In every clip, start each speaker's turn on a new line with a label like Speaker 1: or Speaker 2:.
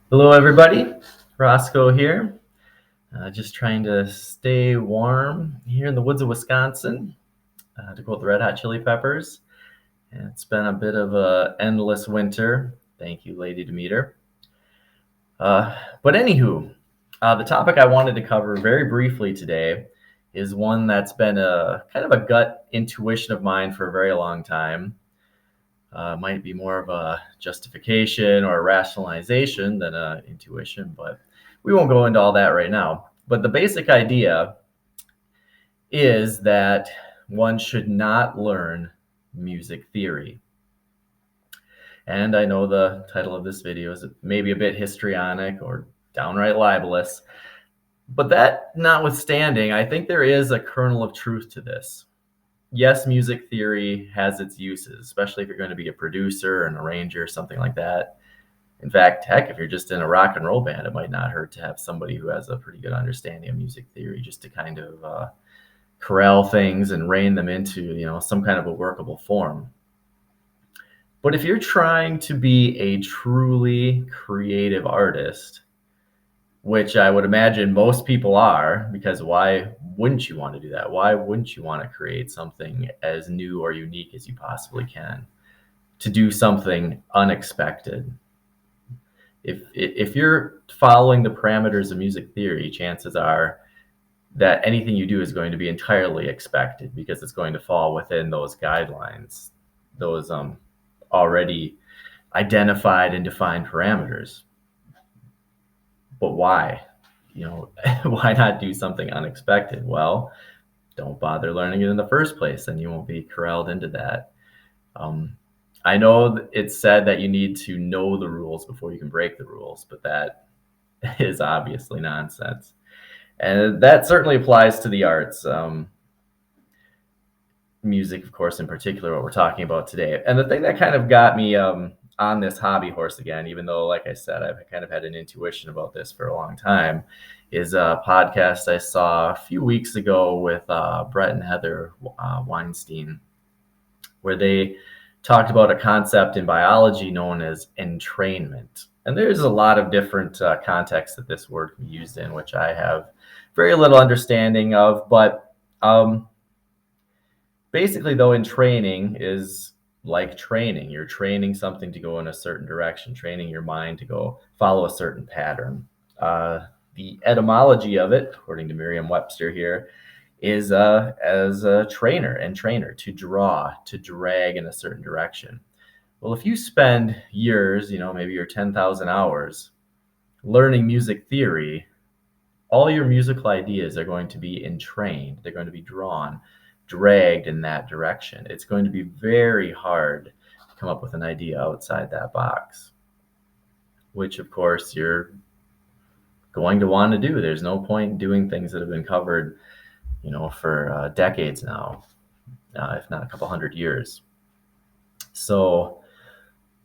Speaker 1: Hello, everybody. Roscoe here. Just trying to stay warm here in the woods of Wisconsin, to quote the Red Hot Chili Peppers. And it's been a bit of a endless winter. Thank you, Lady Demeter. But anywho, the topic I wanted to cover very briefly today is one that's been a kind of a gut intuition of mine for a very long time. Might be more of a justification or a rationalization than a intuition, but we won't go into all that right now. But the basic idea is that one should not learn music theory. And I know the title of this video is maybe a bit histrionic or downright libelous, but that notwithstanding, I think there is a kernel of truth to this. Yes, music theory has its uses, especially if you're going to be a producer, an arranger, something like that. In fact, heck, if you're just in a rock and roll band, it might not hurt to have somebody who has a pretty good understanding of music theory just to kind of corral things and rein them into, some kind of a workable form. But if you're trying to be a truly creative artist, which I would imagine most people are, because why wouldn't you want to do that? Why wouldn't you want to create something as new or unique as you possibly can? To do something unexpected. If you're following the parameters of music theory, chances are that anything you do is going to be entirely expected because it's going to fall within those guidelines, those already identified and defined parameters. But why? Why not do something unexpected? Well, don't bother learning it in the first place, and you won't be corralled into that. Um, I know it's said that you need to know the rules before you can break the rules, but that is obviously nonsense. And that certainly applies to the arts. Music, of course, in particular, what we're talking about today. And the thing that kind of got me on this hobby horse again, even though, like I said, I've kind of had an intuition about this for a long time, is a podcast I saw a few weeks ago with Brett and Heather Weinstein, where they talked about a concept in biology known as entrainment. And there's a lot of different contexts that this word can be used in, which I have very little understanding of. But basically, though, in training is like training. You're training something to go in a certain direction, training your mind to go follow a certain pattern. The etymology of it, according to Merriam-Webster here, is as a trainer and trainer, to draw, to drag in a certain direction. Well, if you spend years, maybe your 10,000 hours learning music theory, all your musical ideas are going to be entrained. They're going to be drawn, dragged in that direction. It's going to be very hard to come up with an idea outside that box, which, of course, you're going to want to do. There's no point doing things that have been covered, for decades now, if not a couple hundred years. So,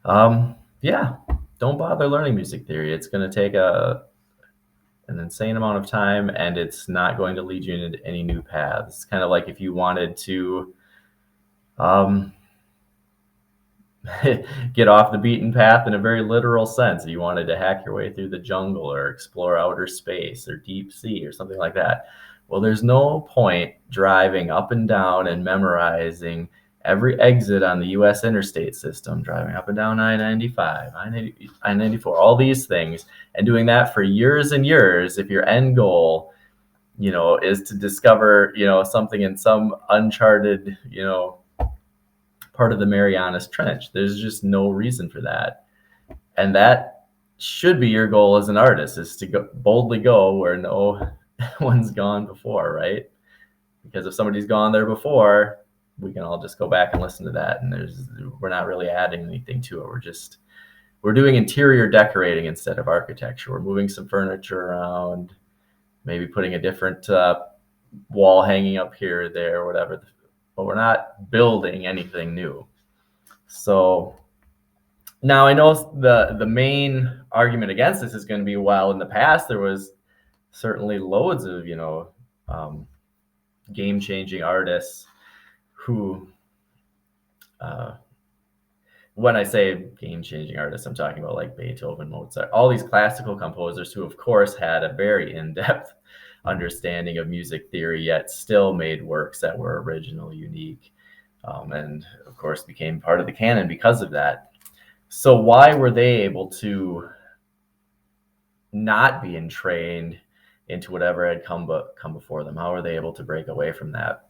Speaker 1: yeah, don't bother learning music theory. It's going to take an insane amount of time, and it's not going to lead you into any new paths. It's kind of like if you wanted to get off the beaten path in a very literal sense. If you wanted to hack your way through the jungle or explore outer space or deep sea or something like that. Well, there's no point driving up and down and memorizing every exit on the U.S. interstate system, driving up and down I-95, I-94, all these things, and doing that for years and years if your end goal, is to discover, something in some uncharted, part of the Marianas Trench. There's just no reason for that. And that should be your goal as an artist, is to boldly go where no one's gone before, right? Because if somebody's gone there before, we can all just go back and listen to that, and we're not really adding anything to it. We're doing interior decorating instead of architecture. We're moving some furniture around, maybe putting a different wall hanging up here or there, whatever. But we're not building anything new. So now I know the main argument against this is going to be, well, in the past there was certainly loads of game-changing artists who when I say game-changing artists, I'm talking about like Beethoven, Mozart, all these classical composers who, of course, had a very in-depth understanding of music theory, yet still made works that were original, unique, and of course became part of the canon because of that. So why were they able to not be entrained into whatever had come before them? How were they able to break away from that?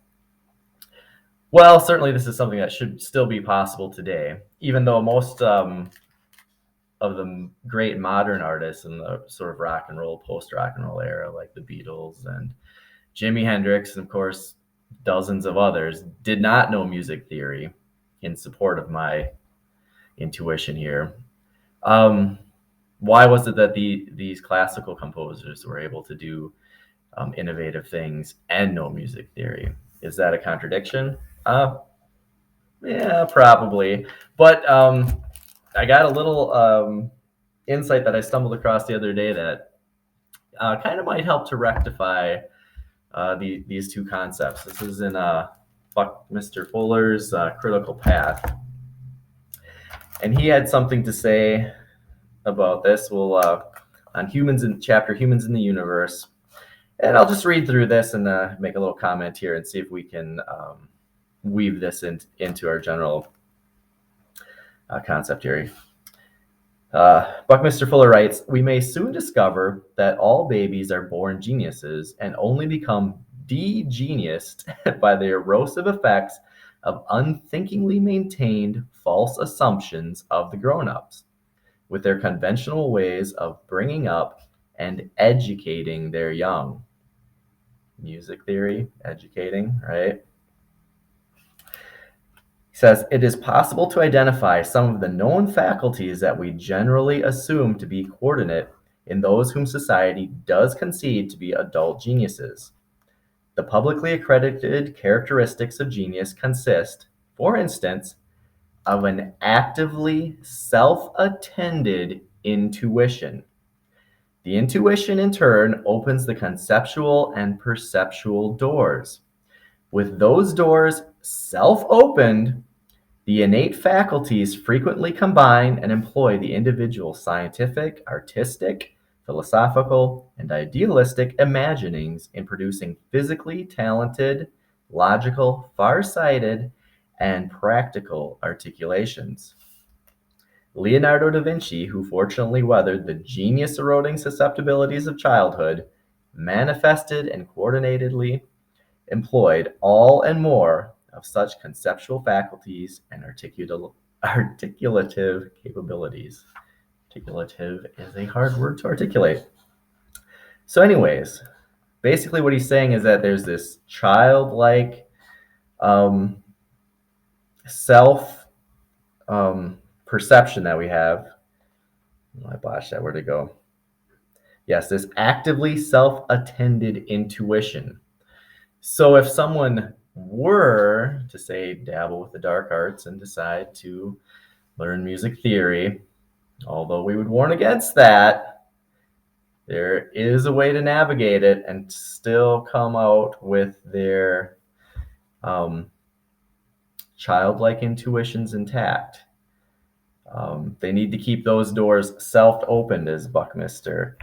Speaker 1: Well, certainly this is something that should still be possible today, even though most of the great modern artists in the sort of rock and roll, post-rock and roll era, like the Beatles and Jimi Hendrix, and of course dozens of others, did not know music theory, in support of my intuition here. Why was it that these classical composers were able to do innovative things and know music theory? Is that a contradiction? Yeah, probably. But I got a little insight that I stumbled across the other day that kind of might help to rectify these two concepts. This is in Buckminster Fuller's Critical Path. And he had something to say about this. We'll on humans in chapter Humans in the Universe. And I'll just read through this and make a little comment here and see if we can weave this into our general concept here. Buckminster Fuller writes, "We may soon discover that all babies are born geniuses and only become de-geniused by the erosive effects of unthinkingly maintained false assumptions of the grown-ups, with their conventional ways of bringing up and educating their young." Music theory, educating, right? He says, "It is possible to identify some of the known faculties that we generally assume to be coordinate in those whom society does concede to be adult geniuses. The publicly accredited characteristics of genius consist, for instance, of an actively self-attended intuition. The intuition, in turn, opens the conceptual and perceptual doors. With those doors self-opened, the innate faculties frequently combine and employ the individual's scientific, artistic, philosophical, and idealistic imaginings in producing physically talented, logical, far-sighted, and practical articulations. Leonardo da Vinci, who fortunately weathered the genius-eroding susceptibilities of childhood, manifested and coordinatedly employed all and more of such conceptual faculties and articulative capabilities." Articulative is a hard word to articulate. So anyways, basically what he's saying is that there's this childlike self perception that we have. Oh, I botched that. Where'd it go? Yes, this actively self-attended intuition. So if someone were to, say, dabble with the dark arts and decide to learn music theory, although we would warn against that, there is a way to navigate it and still come out with their childlike intuitions intact. They need to keep those doors self-opened, as Buckminster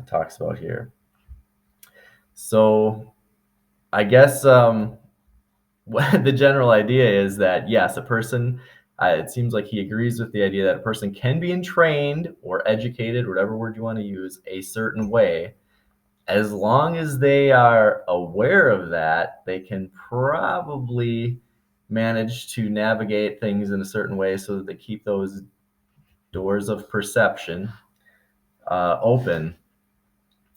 Speaker 1: talks about here. So I guess the general idea is that, yes, a person, it seems like he agrees with the idea that a person can be entrained or educated, whatever word you want to use, a certain way. As long as they are aware of that, they can probably manage to navigate things in a certain way so that they keep those doors of perception open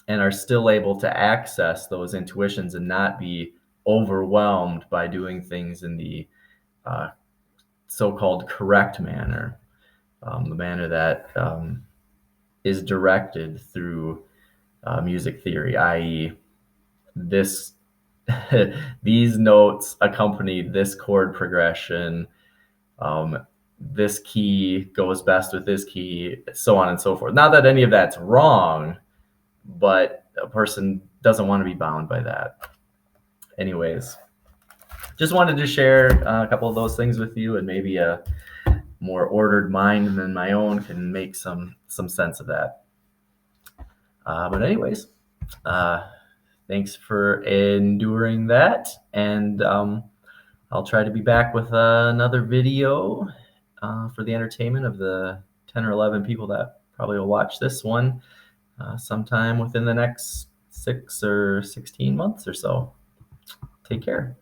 Speaker 1: and are still able to access those intuitions and not be overwhelmed by doing things in the so-called correct manner, the manner that is directed through music theory, i.e., this these notes accompany this chord progression. This key goes best with this key, so on and so forth. Not that any of that's wrong, but a person doesn't want to be bound by that. Anyways, just wanted to share a couple of those things with you, and maybe a more ordered mind than my own can make some sense of that. But anyways, thanks for enduring that, and I'll try to be back with another video for the entertainment of the 10 or 11 people that probably will watch this one sometime within the next 6 or 16 months or so. Take care.